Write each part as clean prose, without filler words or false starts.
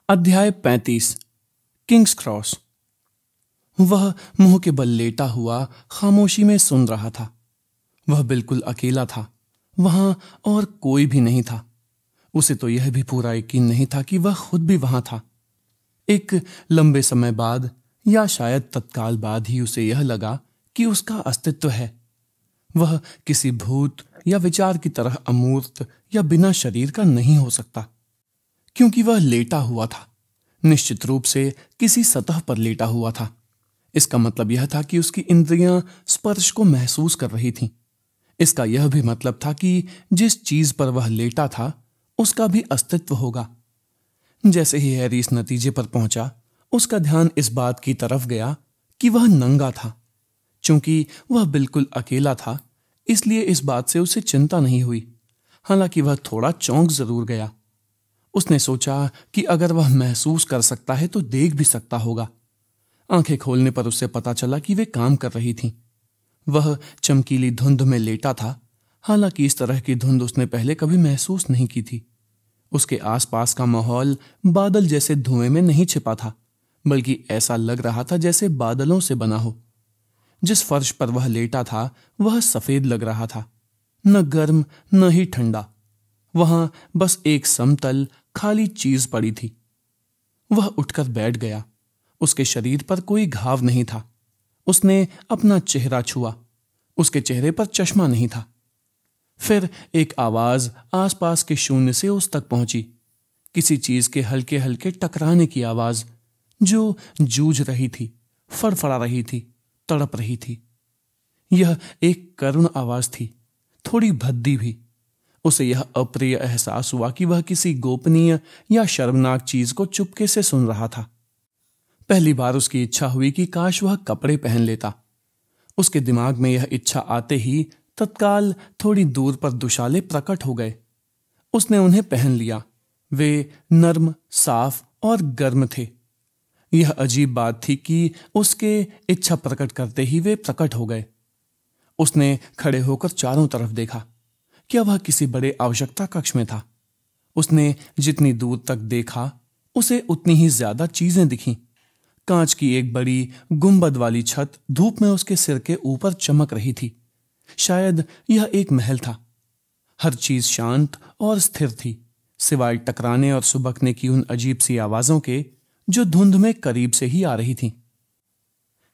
अध्याय 35 Kings cross. वह मुंह के बल लेटा हुआ खामोशी में सुन रहा था। वह बिल्कुल अकेला था, वहां और कोई भी नहीं था। उसे तो यह भी पूरा यकीन नहीं था कि वह खुद भी वहां था। एक लंबे समय बाद या शायद तत्काल बाद ही उसे यह लगा कि उसका अस्तित्व है। वह किसी भूत या विचार की तरह अमूर्त या बिना शरीर का नहीं हो सकता, क्योंकि वह लेटा हुआ था, निश्चित रूप से किसी सतह पर लेटा हुआ था। इसका मतलब यह था कि उसकी इंद्रियां स्पर्श को महसूस कर रही थीं। इसका यह भी मतलब था कि जिस चीज पर वह लेटा था उसका भी अस्तित्व होगा। जैसे ही हैरी इस नतीजे पर पहुंचा, उसका ध्यान इस बात की तरफ गया कि वह नंगा था। चूंकि वह बिल्कुल अकेला था, इसलिए इस बात से उसे चिंता नहीं हुई। हालांकि वह थोड़ा चौंक जरूर गया। उसने सोचा कि अगर वह महसूस कर सकता है तो देख भी सकता होगा। आंखें खोलने पर उसे पता चला कि वे काम कर रही थीं। वह चमकीली धुंध में लेटा था। हालांकि इस तरह की धुंध उसने पहले कभी महसूस नहीं की थी। उसके आसपास का माहौल बादल जैसे धुएं में नहीं छिपा था, बल्कि ऐसा लग रहा था जैसे बादलों से बना हो। जिस फर्श पर वह लेटा था वह सफेद लग रहा था, न गर्म न ही ठंडा। वहां बस एक समतल खाली चीज पड़ी थी। वह उठकर बैठ गया। उसके शरीर पर कोई घाव नहीं था। उसने अपना चेहरा छुआ। उसके चेहरे पर चश्मा नहीं था। फिर एक आवाज आसपास के शून्य से उस तक पहुंची, किसी चीज के हल्के हल्के टकराने की आवाज, जो जूझ रही थी, फड़फड़ा रही थी, तड़प रही थी। यह एक करुण आवाज थी, थोड़ी भद्दी भी। उसे यह अप्रिय एहसास हुआ कि वह किसी गोपनीय या शर्मनाक चीज को चुपके से सुन रहा था। पहली बार उसकी इच्छा हुई कि काश वह कपड़े पहन लेता। उसके दिमाग में यह इच्छा आते ही तत्काल थोड़ी दूर पर दुशाले प्रकट हो गए। उसने उन्हें पहन लिया। वे नर्म, साफ और गर्म थे। यह अजीब बात थी कि उसके इच्छा प्रकट करते ही वे प्रकट हो गए। उसने खड़े होकर चारों तरफ देखा। क्या वह किसी बड़े आवश्यकता कक्ष में था? उसने जितनी दूर तक देखा, उसे उतनी ही ज्यादा चीजें दिखीं। कांच की एक बड़ी गुंबद वाली छत धूप में उसके सिर के ऊपर चमक रही थी। शायद यह एक महल था। हर चीज शांत और स्थिर थी, सिवाय टकराने और सुबकने की उन अजीब सी आवाजों के, जो धुंध में करीब से ही आ रही थीं।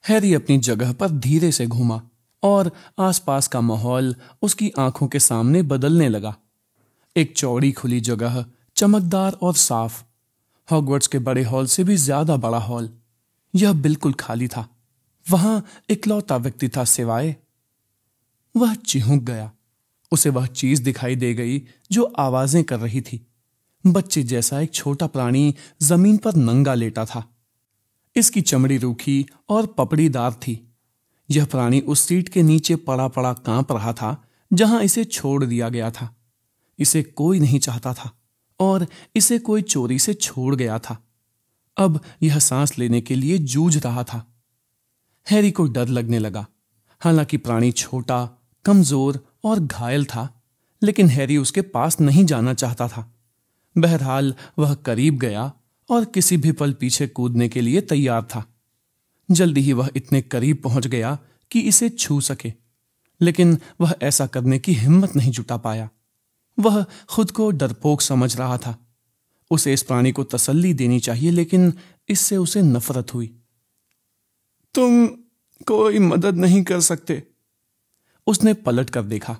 हैरी अपनी जगह पर धीरे से घूमा और आसपास का माहौल उसकी आंखों के सामने बदलने लगा। एक चौड़ी खुली जगह, चमकदार और साफ, हॉगवर्ट्स के बड़े हॉल से भी ज्यादा बड़ा हॉल। यह बिल्कुल खाली था। वहां इकलौता व्यक्ति था सिवाय। वह चिहुक गया। उसे वह चीज दिखाई दे गई जो आवाजें कर रही थी। बच्चे जैसा एक छोटा प्राणी जमीन पर नंगा लेटा था। इसकी चमड़ी रूखी और पपड़ीदार थी। यह प्राणी उस सीट के नीचे पड़ा पड़ा कांप रहा था जहां इसे छोड़ दिया गया था। इसे कोई नहीं चाहता था और इसे कोई चोरी से छोड़ गया था। अब यह सांस लेने के लिए जूझ रहा था। हैरी को डर लगने लगा। हालांकि प्राणी छोटा, कमजोर और घायल था, लेकिन हैरी उसके पास नहीं जाना चाहता था। बहरहाल वह करीब गया और किसी भी पल पीछे कूदने के लिए तैयार था। जल्दी ही वह इतने करीब पहुंच गया कि इसे छू सके, लेकिन वह ऐसा करने की हिम्मत नहीं जुटा पाया। वह खुद को डरपोक समझ रहा था। उसे इस प्राणी को तसल्ली देनी चाहिए, लेकिन इससे उसे नफरत हुई। तुम कोई मदद नहीं कर सकते? उसने पलट कर देखा।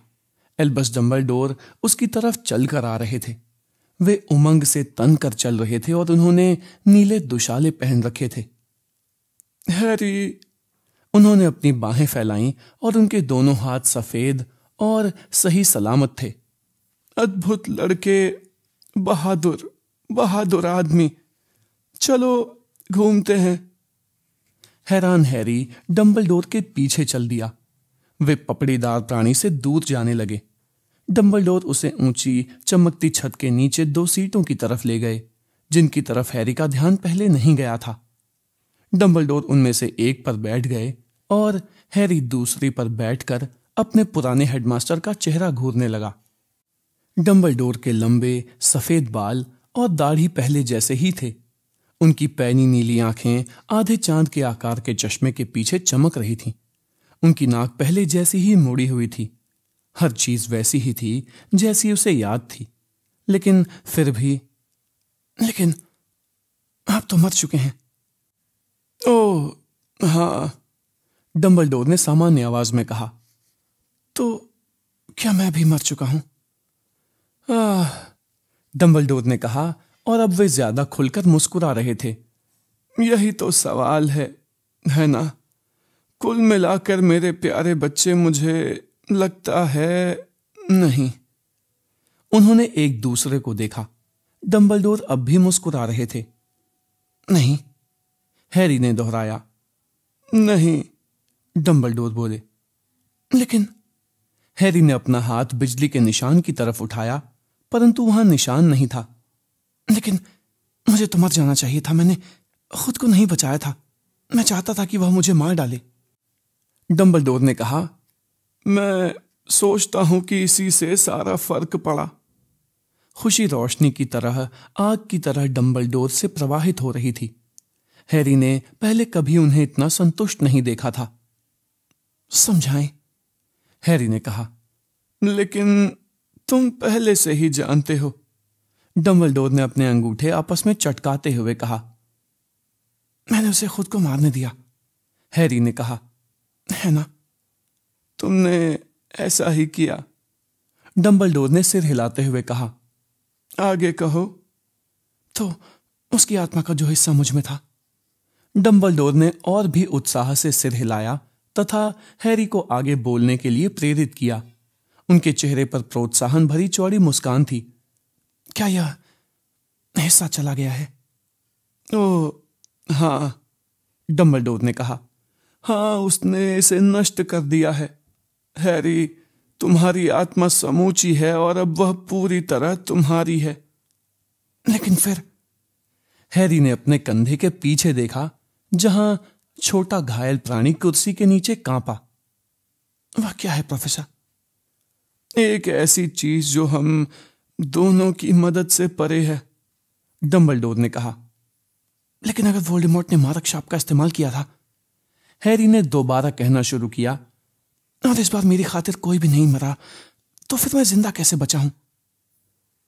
एल्बस डंबलडोर उसकी तरफ चल कर आ रहे थे। वे उमंग से तन कर चल रहे थे और उन्होंने नीले दुशाले पहन रखे थे। हैरी, उन्होंने अपनी बाहें फैलाईं और उनके दोनों हाथ सफेद और सही सलामत थे। अद्भुत लड़के, बहादुर बहादुर आदमी। चलो घूमते हैं। हैरान हैरी डंबलडोर के पीछे चल दिया। वे पपड़ीदार प्राणी से दूर जाने लगे। डंबलडोर उसे ऊंची चमकती छत के नीचे 2 सीटों की तरफ ले गए, जिनकी तरफ हैरी का ध्यान पहले नहीं गया था। डंबलडोर उनमें से एक पर बैठ गए और हैरी दूसरी पर बैठकर अपने पुराने हेडमास्टर का चेहरा घूरने लगा। डंबलडोर के लंबे सफेद बाल और दाढ़ी पहले जैसे ही थे, उनकी पैनी नीली आंखें आधे चांद के आकार के चश्मे के पीछे चमक रही थीं। उनकी नाक पहले जैसी ही मुड़ी हुई थी। हर चीज वैसी ही थी जैसी उसे याद थी, लेकिन फिर भी। लेकिन आप तो मर चुके हैं। ओह हाँ, डंबलडोर ने सामान्य आवाज में कहा। तो क्या मैं भी मर चुका हूं? डंबलडोर ने कहा, और अब वे ज्यादा खुलकर मुस्कुरा रहे थे। यही तो सवाल है ना? कुल मिलाकर मेरे प्यारे बच्चे, मुझे लगता है नहीं। उन्होंने एक दूसरे को देखा। डंबलडोर अब भी मुस्कुरा रहे थे। नहीं, हैरी ने दोहराया। नहीं, डंबलडोर बोले। लेकिन हैरी ने अपना हाथ बिजली के निशान की तरफ उठाया, परंतु वहां निशान नहीं था। लेकिन मुझे तो मर जाना चाहिए था। मैंने खुद को नहीं बचाया था। मैं चाहता था कि वह मुझे मार डाले। डंबलडोर ने कहा, मैं सोचता हूं कि इसी से सारा फर्क पड़ा। खुशी रोशनी की तरह, आग की तरह डंबलडोर से प्रवाहित हो रही थी। हैरी ने पहले कभी उन्हें इतना संतुष्ट नहीं देखा था। समझाएं, हैरी ने कहा। लेकिन तुम पहले से ही जानते हो, डंबलडोर ने अपने अंगूठे आपस में चटकाते हुए कहा। मैंने उसे खुद को मारने दिया, हैरी ने कहा। है ना? तुमने ऐसा ही किया, डंबलडोर ने सिर हिलाते हुए कहा। आगे कहो। तो उसकी आत्मा का जो हिस्सा मुझ में था। डंबलडोर ने और भी उत्साह से सिर हिलाया तथा हैरी को आगे बोलने के लिए प्रेरित किया। उनके चेहरे पर प्रोत्साहन भरी चौड़ी मुस्कान थी। क्या यह हिस्सा चला गया है? ओह हाँ, डंबलडोर ने कहा। हाँ, उसने इसे नष्ट कर दिया है। हैरी, तुम्हारी आत्मा समूची है और अब वह पूरी तरह तुम्हारी है। लेकिन फिर? हैरी ने अपने कंधे के पीछे देखा, जहां छोटा घायल प्राणी कुर्सी के नीचे कांपा। वह क्या है प्रोफेसर? एक ऐसी चीज जो हम दोनों की मदद से परे है, डंबलडोर ने कहा। लेकिन अगर वोल्डेमॉर्ट ने मारक शाप का इस्तेमाल किया था, हैरी ने दोबारा कहना शुरू किया, और इस बार मेरी खातिर कोई भी नहीं मरा, तो फिर मैं जिंदा कैसे बचा हूं?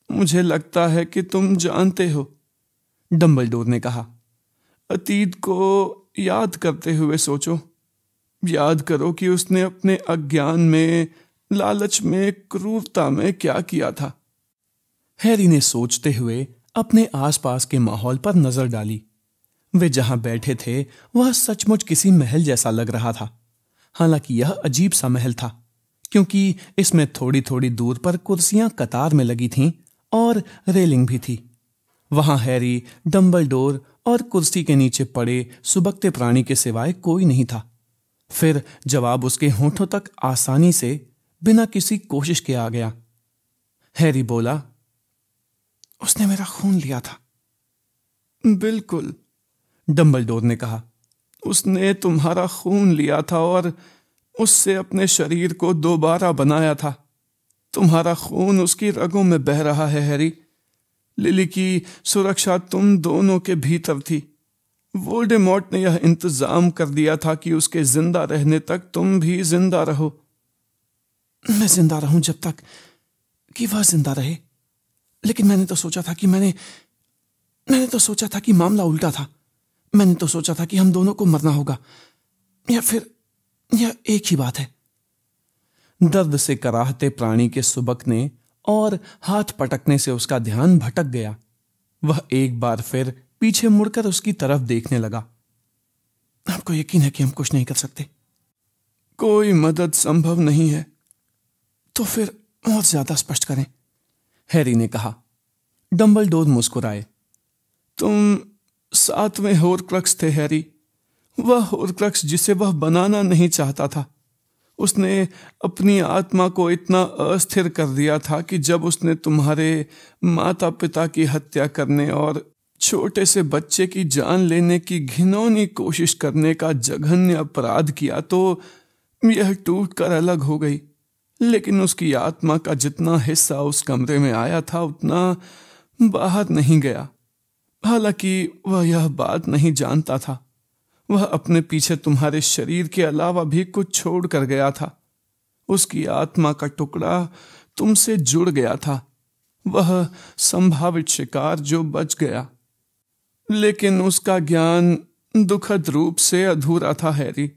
मुझे लगता है कि तुम जानते हो, डंबलडोर ने कहा। अतीत को याद करते हुए सोचो। याद करो कि उसने अपने अज्ञान में, लालच में, क्रूरता में क्या किया था। हैरी ने सोचते हुए अपने आसपास के माहौल पर नजर डाली। वे जहां बैठे थे वह सचमुच किसी महल जैसा लग रहा था। हालांकि यह अजीब सा महल था, क्योंकि इसमें थोड़ी थोड़ी दूर पर कुर्सियां कतार में लगी थीं और रेलिंग भी थी। वहां हैरी, डंबलडोर और कुर्सी के नीचे पड़े सुबकते प्राणी के सिवाय कोई नहीं था। फिर जवाब उसके होठों तक आसानी से, बिना किसी कोशिश के आ गया। हैरी बोला, उसने मेरा खून लिया था। बिल्कुल, डंबलडोर ने कहा। उसने तुम्हारा खून लिया था और उससे अपने शरीर को दोबारा बनाया था। तुम्हारा खून उसकी रगों में बह रहा है हैरी। लिली की सुरक्षा तुम दोनों के भीतर थी। वोल्डेमॉर्ट ने यह इंतजाम कर दिया था कि उसके जिंदा रहने तक तुम भी जिंदा रहो। मैं जिंदा रहूं जब तक कि वह जिंदा रहे। लेकिन मैंने तो सोचा था कि मामला उल्टा था। मैंने तो सोचा था कि हम दोनों को मरना होगा, या फिर यह एक ही बात है। दर्द से कराहते प्राणी के सुबकने और हाथ पटकने से उसका ध्यान भटक गया। वह एक बार फिर पीछे मुड़कर उसकी तरफ देखने लगा। आपको यकीन है कि हम कुछ नहीं कर सकते? कोई मदद संभव नहीं है। तो फिर और ज्यादा स्पष्ट करें, हैरी ने कहा। डंबलडोर मुस्कुराए। तुम 7वें होर्क्रक्स थे हैरी। वह होर्क्रक्स जिसे वह बनाना नहीं चाहता था। उसने अपनी आत्मा को इतना अस्थिर कर दिया था कि जब उसने तुम्हारे माता पिता की हत्या करने और छोटे से बच्चे की जान लेने की घिनौनी कोशिश करने का जघन्य अपराध किया, तो यह टूटकर अलग हो गई। लेकिन उसकी आत्मा का जितना हिस्सा उस कमरे में आया था, उतना बाहर नहीं गया। हालांकि वह यह बात नहीं जानता था, वह अपने पीछे तुम्हारे शरीर के अलावा भी कुछ छोड़ कर गया था। उसकी आत्मा का टुकड़ा तुमसे जुड़ गया था, वह संभावित शिकार जो बच गया। लेकिन उसका ज्ञान दुखद रूप से अधूरा था हैरी।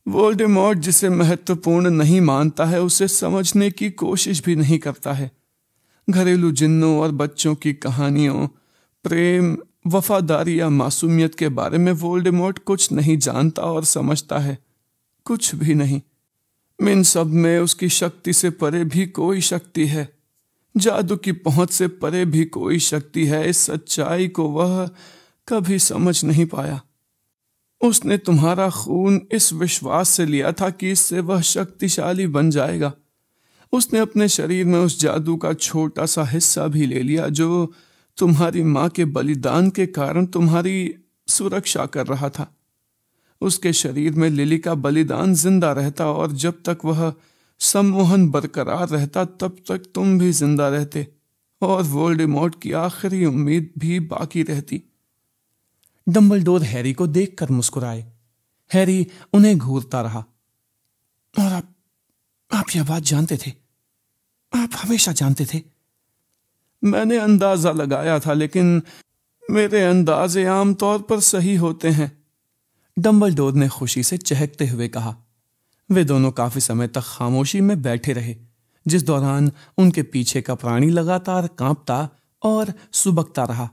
वोल्डेमॉर्ट जिसे महत्वपूर्ण नहीं मानता है उसे समझने की कोशिश भी नहीं करता है। घरेलू जिन्नों और बच्चों की कहानियों, प्रेम, वफादारी या मासूमियत के बारे में वोल्डेमॉर्ट कुछ नहीं जानता और समझता है, कुछ भी नहीं। इन सब में उसकी शक्ति से परे भी कोई शक्ति है, जादू की पहुंच से परे भी कोई शक्ति है। इस सच्चाई को वह कभी समझ नहीं पाया। उसने तुम्हारा खून इस विश्वास से लिया था कि इससे वह शक्तिशाली बन जाएगा। उसने अपने शरीर में उस जादू का छोटा सा हिस्सा भी ले लिया जो तुम्हारी माँ के बलिदान के कारण तुम्हारी सुरक्षा कर रहा था। उसके शरीर में लिली का बलिदान जिंदा रहता और जब तक वह सम्मोहन बरकरार रहता तब तक तुम भी जिंदा रहते और वोल्डेमॉर्ट की आखिरी उम्मीद भी बाकी रहती। डंबलडोर हैरी को देखकर मुस्कुराए। हैरी उन्हें घूरता रहा। और आप यह बात जानते थे? आप हमेशा जानते थे? मैंने अंदाजा लगाया था, लेकिन मेरे अंदाजे आमतौर पर सही होते हैं, डंबलडोर ने खुशी से चहकते हुए कहा। वे दोनों काफी समय तक खामोशी में बैठे रहे, जिस दौरान उनके पीछे का प्राणी लगातार कांपता और सुबकता रहा।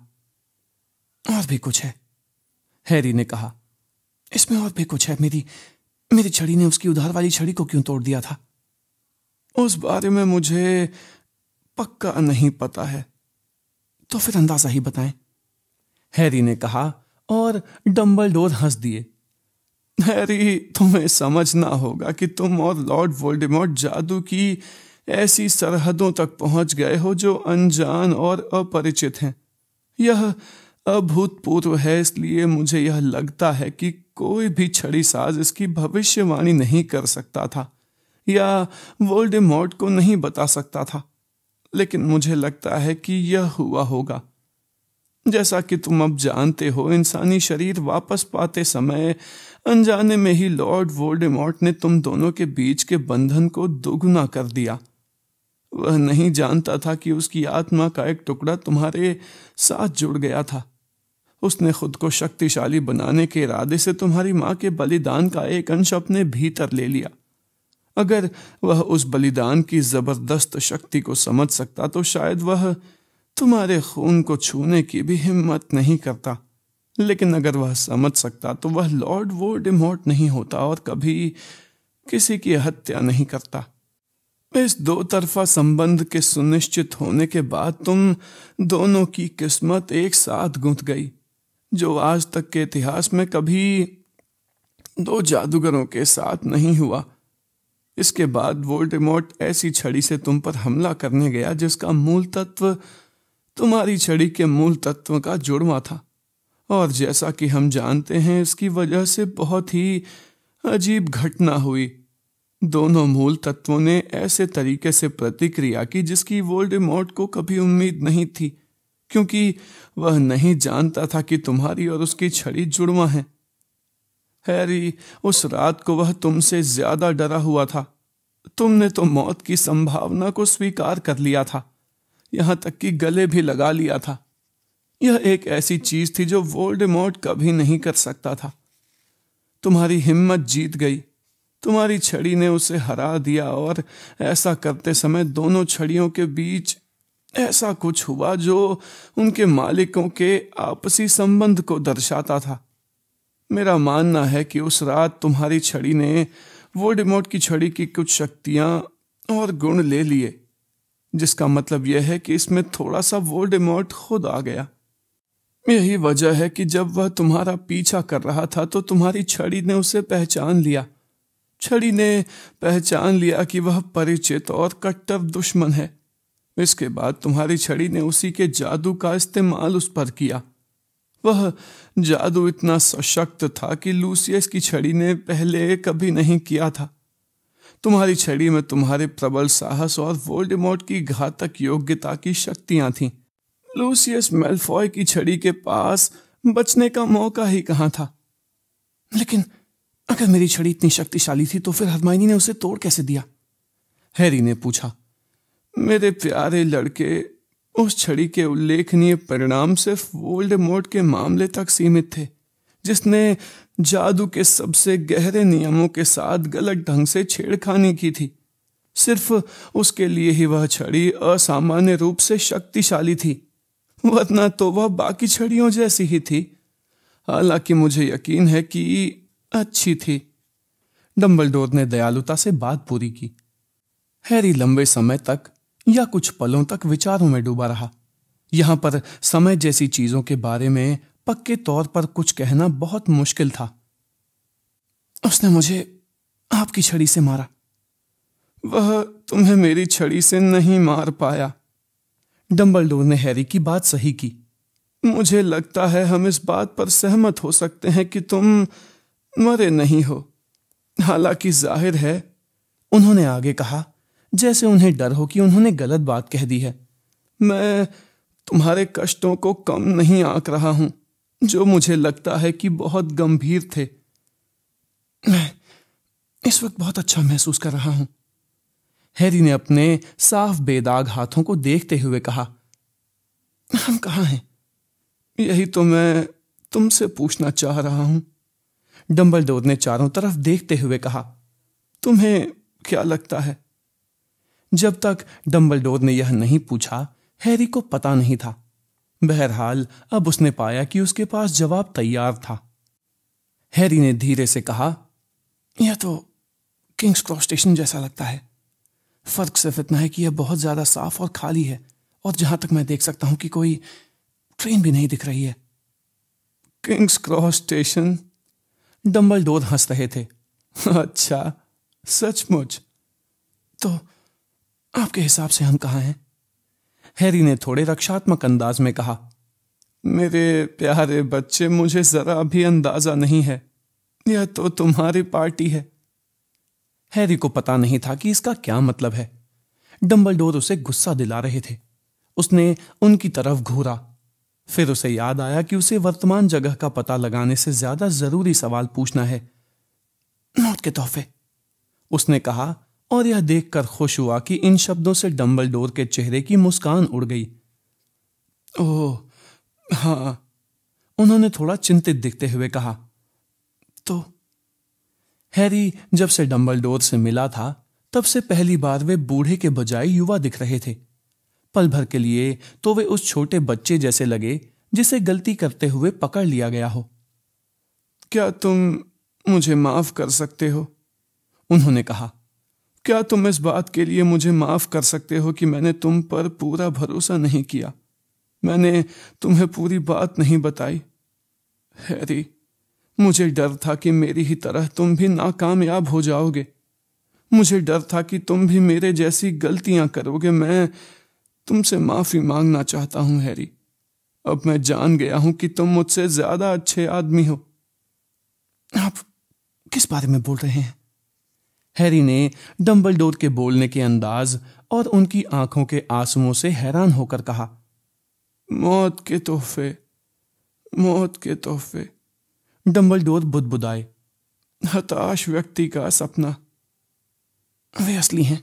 और भी कुछ है, हैरी ने कहा। इसमें और भी कुछ है। मेरी छड़ी ने उसकी उधार वाली छड़ी को क्यों तोड़ दिया था? उस बारे में मुझे पक्का नहीं पता है। तो फिर अंदाजा ही बताएं, हैरी ने कहा और डंबलडोर हंस दिए। हैरी, तुम्हें समझना होगा कि तुम और लॉर्ड वोल्डेमॉर्ट जादू की ऐसी सरहदों तक पहुंच गए हो जो अनजान और अपरिचित हैं। यह अभूतपूर्व है, इसलिए मुझे यह लगता है कि कोई भी छड़ी साज इसकी भविष्यवाणी नहीं कर सकता था या वोल्डेमॉर्ट को नहीं बता सकता था। लेकिन मुझे लगता है कि यह हुआ होगा। जैसा कि तुम अब जानते हो, इंसानी शरीर वापस पाते समय अनजाने में ही लॉर्ड वोल्डेमॉर्ट ने तुम दोनों के बीच के बंधन को दोगुना कर दिया। वह नहीं जानता था कि उसकी आत्मा का एक टुकड़ा तुम्हारे साथ जुड़ गया था। उसने खुद को शक्तिशाली बनाने के इरादे से तुम्हारी माँ के बलिदान का एक अंश अपने भीतर ले लिया। अगर वह उस बलिदान की जबरदस्त शक्ति को समझ सकता तो शायद वह तुम्हारे खून को छूने की भी हिम्मत नहीं करता। लेकिन अगर वह समझ सकता तो वह लॉर्ड वोल्डेमॉर्ट नहीं होता और कभी किसी की हत्या नहीं करता। इस दो तरफा संबंध के सुनिश्चित होने के बाद तुम दोनों की किस्मत एक साथ गूंथ गई, जो आज तक के इतिहास में कभी दो जादूगरों के साथ नहीं हुआ। इसके बाद वोल्डेमॉर्ट ऐसी छड़ी से तुम पर हमला करने गया जिसका मूल तत्व तुम्हारी छड़ी के मूल तत्व का जुड़वा था। और जैसा कि हम जानते हैं, इसकी वजह से बहुत ही अजीब घटना हुई। दोनों मूल तत्वों ने ऐसे तरीके से प्रतिक्रिया की जिसकी वोल्डेमॉर्ट को कभी उम्मीद नहीं थी, क्योंकि वह नहीं जानता था कि तुम्हारी और उसकी छड़ी जुड़वा है। हैरी, उस रात को वह तुमसे ज्यादा डरा हुआ था। तुमने तो मौत की संभावना को स्वीकार कर लिया था, यहां तक कि गले भी लगा लिया था। यह एक ऐसी चीज थी जो वोल्डेमॉर्ट कभी नहीं कर सकता था। तुम्हारी हिम्मत जीत गई, तुम्हारी छड़ी ने उसे हरा दिया और ऐसा करते समय दोनों छड़ियों के बीच ऐसा कुछ हुआ जो उनके मालिकों के आपसी संबंध को दर्शाता था। मेरा मानना है कि उस रात तुम्हारी छड़ी ने वोल्डेमॉर्ट की छड़ी की कुछ शक्तियां और गुण ले लिए, जिसका मतलब यह है कि इसमें थोड़ा सा वोल्डेमॉर्ट खुद आ गया। यही वजह है कि जब वह तुम्हारा पीछा कर रहा था तो तुम्हारी छड़ी ने उसे पहचान लिया। छड़ी ने पहचान लिया कि वह परिचित और कट्टर दुश्मन है। इसके बाद तुम्हारी छड़ी ने उसी के जादू का इस्तेमाल उस पर किया। वह जादू इतना सशक्त था कि लूसियस की छड़ी ने पहले कभी नहीं किया था। तुम्हारी छड़ी में तुम्हारे प्रबल साहस और वोल्डेमॉर्ट की घातक योग्यता की शक्तियां थीं। लूसियस मैल्फॉय की छड़ी के पास बचने का मौका ही कहां था। लेकिन अगर मेरी छड़ी इतनी शक्तिशाली थी तो फिर हरमाइनी ने उसे तोड़ कैसे दिया? हैरी ने पूछा। मेरे प्यारे लड़के, उस छड़ी के उल्लेखनीय परिणाम सिर्फ वोल्डेमॉर्ट के मामले तक सीमित थे, जिसने जादू के सबसे गहरे नियमों के साथ गलत ढंग से छेड़खानी की थी। सिर्फ उसके लिए ही वह छड़ी असामान्य रूप से शक्तिशाली थी, वरना तो वह बाकी छड़ियों जैसी ही थी। हालांकि मुझे यकीन है कि अच्छी थी। डंबलडोर ने दयालुता से बात पूरी की। हैरी लंबे समय तक या कुछ पलों तक विचारों में डूबा रहा। यहां पर समय जैसी चीजों के बारे में पक्के तौर पर कुछ कहना बहुत मुश्किल था। उसने मुझे आपकी छड़ी से मारा। वह तुम्हें मेरी छड़ी से नहीं मार पाया। डंबलडोर ने हैरी की बात सही की। मुझे लगता है हम इस बात पर सहमत हो सकते हैं कि तुम मरे नहीं हो। हालांकि जाहिर है, उन्होंने आगे कहा, जैसे उन्हें डर हो कि उन्होंने गलत बात कह दी है, मैं तुम्हारे कष्टों को कम नहीं आंक रहा हूं, जो मुझे लगता है कि बहुत गंभीर थे। मैं इस वक्त बहुत अच्छा महसूस कर रहा हूं। हैरी ने अपने साफ बेदाग हाथों को देखते हुए कहा। हम कहाँ हैं? यही तो मैं तुमसे पूछना चाह रहा हूं। डंबलडोर ने चारों तरफ देखते हुए कहा। तुम्हें क्या लगता है? जब तक डंबलडोर ने यह नहीं पूछा, हैरी को पता नहीं था। बहरहाल अब उसने पाया कि उसके पास जवाब तैयार था। हैरी ने धीरे से कहा, यह तो किंग्स क्रॉस स्टेशन जैसा लगता है। फर्क सिर्फ इतना है कि यह बहुत ज्यादा साफ और खाली है, और जहां तक मैं देख सकता हूं कि कोई ट्रेन भी नहीं दिख रही है। Kings cross station? डंबलडोर हंस रहे थे। अच्छा, सचमुच? तो आपके हिसाब से हम कहाँ हैं? हैरी ने थोड़े रक्षात्मक अंदाज में कहा। मेरे प्यारे बच्चे, मुझे जरा भी अंदाजा नहीं है। यह तो तुम्हारी पार्टी है। हैरी को पता नहीं था कि इसका क्या मतलब है। डंबलडोर उसे गुस्सा दिला रहे थे। उसने उनकी तरफ घूरा। फिर उसे याद आया कि उसे वर्तमान जगह का पता लगाने से ज्यादा जरूरी सवाल पूछना है। मौत के तोहफे, उसने कहा, और यह देखकर खुश हुआ कि इन शब्दों से डंबलडोर के चेहरे की मुस्कान उड़ गई। ओह हाँ, उन्होंने थोड़ा चिंतित दिखते हुए कहा। तो हैरी जब से डंबलडोर से मिला था, तब से पहली बार वे बूढ़े के बजाय युवा दिख रहे थे। पल भर के लिए तो वे उस छोटे बच्चे जैसे लगे जिसे गलती करते हुए पकड़ लिया गया हो। क्या तुम मुझे माफ कर सकते हो? उन्होंने कहा। क्या तुम इस बात के लिए मुझे माफ कर सकते हो कि मैंने तुम पर पूरा भरोसा नहीं किया? मैंने तुम्हें पूरी बात नहीं बताई। हैरी, मुझे डर था कि मेरी ही तरह तुम भी नाकामयाब हो जाओगे। मुझे डर था कि तुम भी मेरे जैसी गलतियां करोगे। मैं तुमसे माफी मांगना चाहता हूं हैरी। अब मैं जान गया हूं कि तुम मुझसे ज्यादा अच्छे आदमी हो। आप किस बारे में बोल रहे हैं? हैरी ने डंबलडोर के बोलने के अंदाज और उनकी आंखों के आंसुओं से हैरान होकर कहा। मौत के तोहफे, मौत के तोहफे। डंबलडोर बुदबुदाए। हताश व्यक्ति का सपना। वे असली हैं।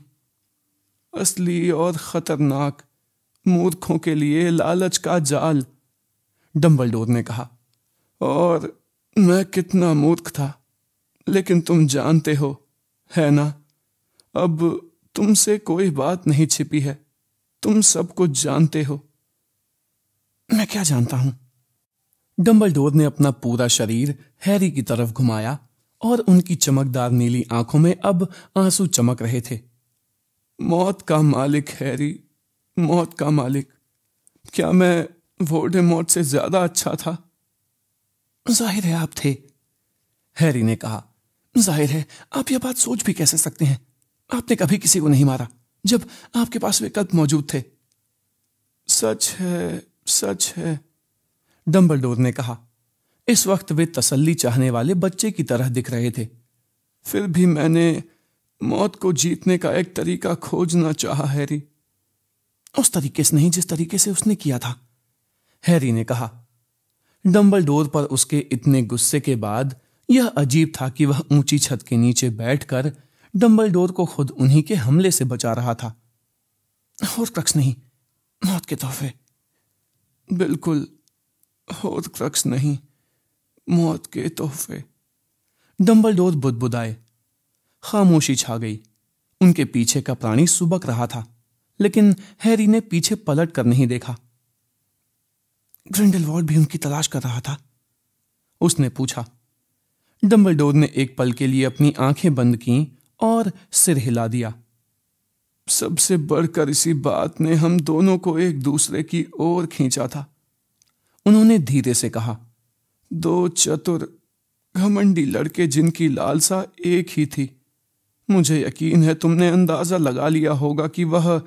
असली और खतरनाक। मूर्खों के लिए लालच का जाल, डंबलडोर ने कहा। और मैं कितना मूर्ख था, लेकिन तुम जानते हो, है ना? अब तुमसे कोई बात नहीं छिपी है। तुम सब कुछ जानते हो। मैं क्या जानता हूं? डंबलडोर ने अपना पूरा शरीर हैरी की तरफ घुमाया और उनकी चमकदार नीली आंखों में अब आंसू चमक रहे थे। मौत का मालिक हैरी, मौत का मालिक। क्या मैं वोल्डेमॉर्ट से ज्यादा अच्छा था? जाहिर है आप थे, हैरी ने कहा। जाहिर है, आप यह बात सोच भी कैसे सकते हैं? आपने कभी किसी को नहीं मारा जब आपके पास विकल्प मौजूद थे। सच है, सच है, डंबलडोर ने कहा। इस वक्त वे तसल्ली चाहने वाले बच्चे की तरह दिख रहे थे। फिर भी मैंने मौत को जीतने का एक तरीका खोजना चाहा हैरी। उस तरीके से नहीं जिस तरीके से उसने किया था। हैरी ने कहा। डंबलडोर पर उसके इतने गुस्से के बाद यह अजीब था कि वह ऊंची छत के नीचे बैठकर डंबलडोर को खुद उन्हीं के हमले से बचा रहा था। होर्क्रक्स नहीं, मौत के तोहफे। बिल्कुल, होर्क्रक्स नहीं, मौत के तोहफे। डंबलडोर बुदबुदाए। खामोशी छा गई। उनके पीछे का प्राणी सुबक रहा था, लेकिन हैरी ने पीछे पलट कर नहीं देखा। ग्रिंडेलवाल्ड भी उनकी तलाश कर रहा था? उसने पूछा। डंबलडोर ने एक पल के लिए अपनी आंखें बंद कीं और सिर हिला दिया। सबसे बढ़कर इसी बात ने हम दोनों को एक दूसरे की ओर खींचा था, उन्होंने धीरे से कहा। दो चतुर घमंडी लड़के जिनकी लालसा एक ही थी। मुझे यकीन है तुमने अंदाजा लगा लिया होगा कि वह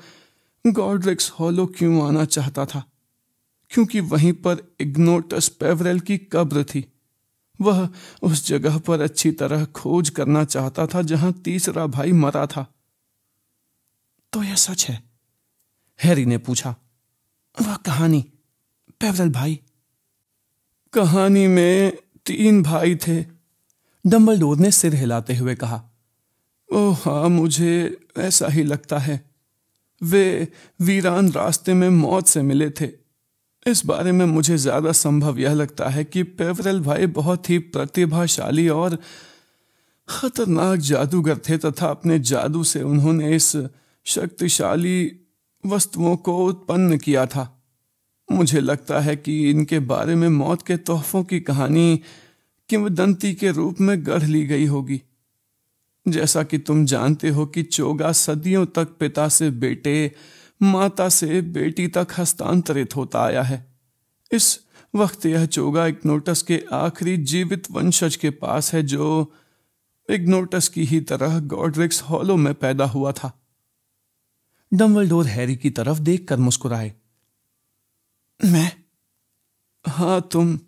गॉड्रिक्स हॉलो क्यों आना चाहता था, क्योंकि वहीं पर इग्नोटस पेवरेल की कब्र थी। वह उस जगह पर अच्छी तरह खोज करना चाहता था जहां तीसरा भाई मरा था। तो यह सच है? हैरी ने पूछा। वह कहानी, पेवरेल भाई? कहानी में 3 भाई थे, डंबलडोर ने सिर हिलाते हुए कहा। ओह हाँ, मुझे ऐसा ही लगता है। वे वीरान रास्ते में मौत से मिले थे। इस बारे में मुझे ज्यादा संभव यह लगता है कि पेवरेल भाई बहुत ही प्रतिभाशाली और खतरनाक जादूगर थे तथा अपने जादू से उन्होंने इस शक्तिशाली वस्तुओं को उत्पन्न किया था। मुझे लगता है कि इनके बारे में मौत के तोहफों की कहानी किंवदंती के रूप में गढ़ ली गई होगी। जैसा कि तुम जानते हो कि चोगा सदियों तक पिता से बेटे, माता से बेटी तक हस्तांतरित होता आया है। इस वक्त यह चोगा इग्नोटस के आखिरी जीवित वंशज के पास है, जो इग्नोटस की ही तरह गॉड्रिक्स हॉलो में पैदा हुआ था। डंबलडोर हैरी की तरफ देखकर मुस्कुराए। मैं? हाँ, तुम।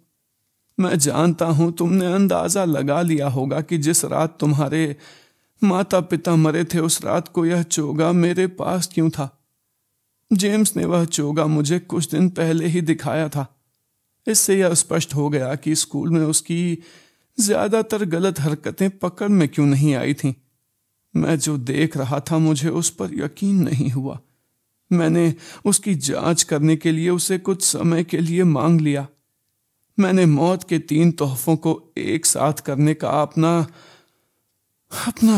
मैं जानता हूं तुमने अंदाजा लगा लिया होगा कि जिस रात तुम्हारे माता पिता मरे थे उस रात को यह चोगा मेरे पास क्यों था। जेम्स ने वह चोगा मुझे कुछ दिन पहले ही दिखाया था। इससे यह स्पष्ट हो गया कि स्कूल में उसकी ज्यादातर गलत हरकतें पकड़ में क्यों नहीं आई थीं। मैं जो देख रहा था मुझे उस पर यकीन नहीं हुआ। मैंने उसकी जांच करने के लिए उसे कुछ समय के लिए मांग लिया। मैंने मौत के 3 तोहफों को एक साथ करने का अपना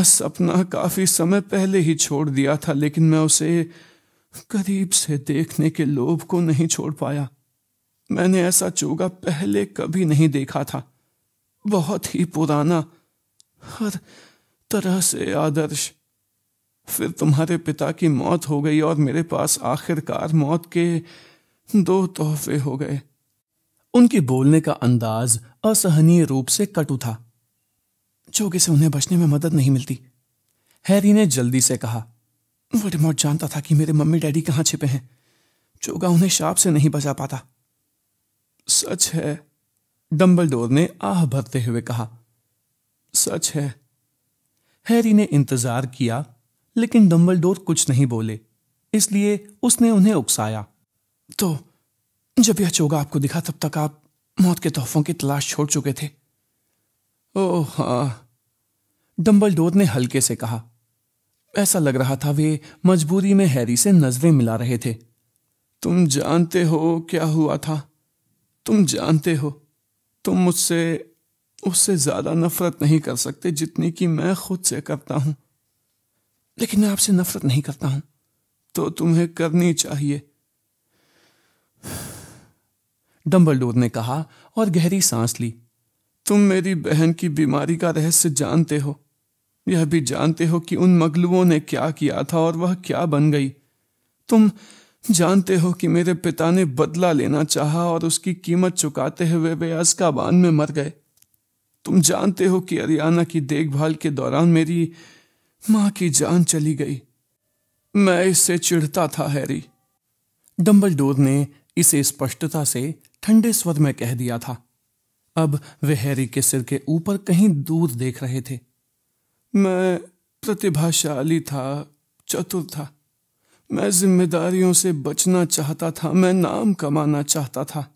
सपना काफी समय पहले ही छोड़ दिया था, लेकिन मैं उसे करीब से देखने के लोभ को नहीं छोड़ पाया। मैंने ऐसा चोगा पहले कभी नहीं देखा था। बहुत ही पुराना, हर तरह से आदर्श। फिर तुम्हारे पिता की मौत हो गई और मेरे पास आखिरकार मौत के 2 तोहफे हो गए। उनके बोलने का अंदाज असहनीय रूप से कटु था। चोगे से उन्हें बचने में मदद नहीं मिलती, हैरी ने जल्दी से कहा। वोल्डेमॉर्ट जानता था कि मेरे मम्मी डैडी कहां छिपे हैं। चोगा उन्हें शाप से नहीं बचा पाता। सच है, डंबलडोर ने आह भरते हुए कहा। सच है। हैरी ने इंतजार किया, लेकिन डंबलडोर कुछ नहीं बोले, इसलिए उसने उन्हें उकसाया। तो जब यह चोगा आपको दिखा तब तक आप मौत के तोहफों की तलाश छोड़ चुके थे? ओह हाँ, डंबलडोर ने हल्के से कहा। ऐसा लग रहा था वे मजबूरी में हैरी से नजरें मिला रहे थे। तुम जानते हो क्या हुआ था? तुम जानते हो, तुम उससे ज्यादा नफरत नहीं कर सकते जितनी कि मैं खुद से करता हूं। लेकिन मैं आपसे नफरत नहीं करता हूं। तो तुम्हें करनी चाहिए, डंबलडोर ने कहा और गहरी सांस ली। तुम मेरी बहन की बीमारी का रहस्य जानते हो। यह भी जानते हो कि उन मगलुओं ने क्या किया था और वह क्या बन गई। तुम जानते हो कि मेरे पिता ने बदला लेना चाहा और उसकी कीमत चुकाते हुए वे अज़्काबान में मर गए। तुम जानते हो कि अरियाना की देखभाल के दौरान मेरी मां की जान चली गई। मैं इससे चिढ़ता था हैरी। डंबलडोर ने इसे स्पष्टता से ठंडे स्वर में कह दिया था। अब वे हैरी के सिर के ऊपर कहीं दूर देख रहे थे। मैं प्रतिभाशाली था, चतुर था। मैं जिम्मेदारियों से बचना चाहता था। मैं नाम कमाना चाहता था।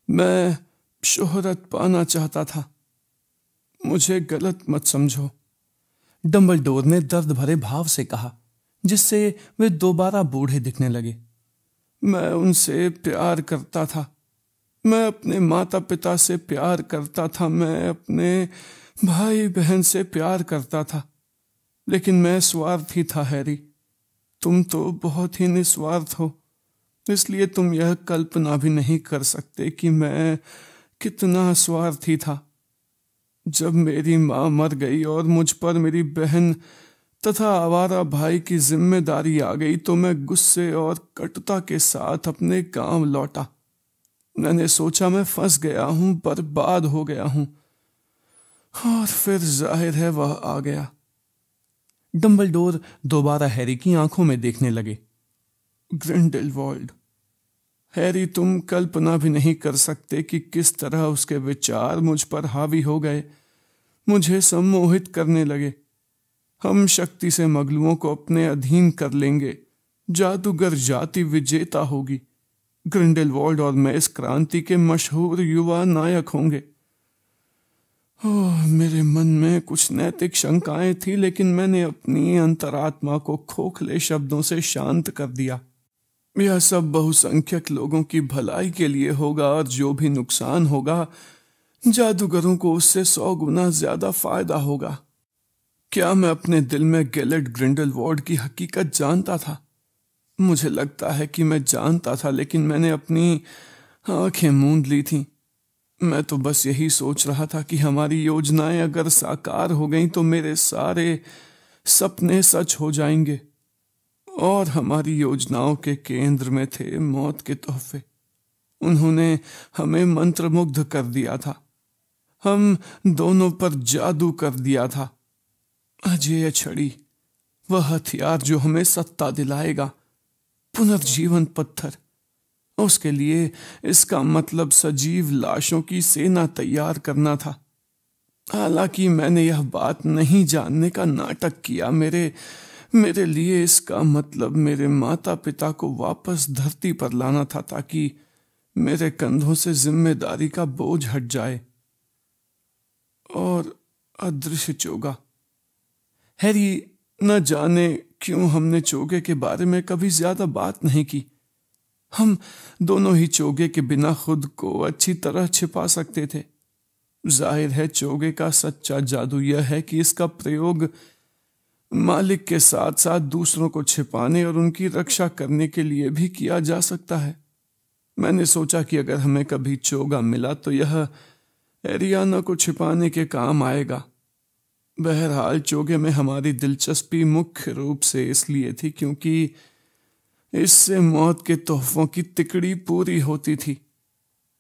मैं शोहरत पाना चाहता था। मुझे गलत मत समझो, डंबलडोर ने दर्द भरे भाव से कहा, जिससे वे दोबारा बूढ़े दिखने लगे। मैं उनसे प्यार करता था। मैं अपने माता पिता से प्यार करता था। मैं अपने भाई बहन से प्यार करता था। लेकिन मैं स्वार्थी था हैरी। तुम तो बहुत ही निस्वार्थ हो, इसलिए तुम यह कल्पना भी नहीं कर सकते कि मैं कितना स्वार्थी था। जब मेरी माँ मर गई और मुझ पर मेरी बहन तथा आवारा भाई की जिम्मेदारी आ गई तो मैं गुस्से और कटुता के साथ अपने गांव लौटा। मैंने सोचा मैं फंस गया हूं, बर्बाद हो गया हूं, और फिर जाहिर है वह आ गया। डंबलडोर दोबारा हैरी की आंखों में देखने लगे। ग्रिंडेलवाल्ड, हैरी, तुम कल्पना भी नहीं कर सकते कि किस तरह उसके विचार मुझ पर हावी हो गए, मुझे सम्मोहित करने लगे। हम शक्ति से मगलुओं को अपने अधीन कर लेंगे। जादूगर जाति विजेता होगी। ग्रिंडेलवाल्ड और मैं इस क्रांति के मशहूर युवा नायक होंगे। ओह, मेरे मन में कुछ नैतिक शंकाएं थी, लेकिन मैंने अपनी अंतरात्मा को खोखले शब्दों से शांत कर दिया। यह सब बहुसंख्यक लोगों की भलाई के लिए होगा, और जो भी नुकसान होगा जादूगरों को उससे 100 गुना ज्यादा फायदा होगा। क्या मैं अपने दिल में गैलेट ग्रिंडेलवाल्ड की हकीकत जानता था? मुझे लगता है कि मैं जानता था, लेकिन मैंने अपनी आंखें मूंद ली थी। मैं तो बस यही सोच रहा था कि हमारी योजनाएं अगर साकार हो गईं तो मेरे सारे सपने सच हो जाएंगे। और हमारी योजनाओं के केंद्र में थे मौत के तोहफे। उन्होंने हमें मंत्रमुग्ध कर दिया था। हम दोनों पर जादू कर दिया था। अजेय छड़ी, वह हथियार जो हमें सत्ता दिलाएगा। पुनर्जीवन पत्थर, उसके लिए इसका मतलब सजीव लाशों की सेना तैयार करना था। हालांकि मैंने यह बात नहीं जानने का नाटक किया। मेरे लिए इसका मतलब मेरे माता पिता को वापस धरती पर लाना था, ताकि मेरे कंधों से जिम्मेदारी का बोझ हट जाए। और अदृश्य चोगा, हैरी, न जाने क्यों हमने चोगे के बारे में कभी ज्यादा बात नहीं की। हम दोनों ही चोगे के बिना खुद को अच्छी तरह छिपा सकते थे। जाहिर है चोगे का सच्चा जादू यह है कि इसका प्रयोग मालिक के साथ साथ दूसरों को छिपाने और उनकी रक्षा करने के लिए भी किया जा सकता है। मैंने सोचा कि अगर हमें कभी चोगा मिला तो यह एरियाना को छिपाने के काम आएगा। बहरहाल चोगे में हमारी दिलचस्पी मुख्य रूप से इसलिए थी क्योंकि इससे मौत के तोहफों की तिकड़ी पूरी होती थी।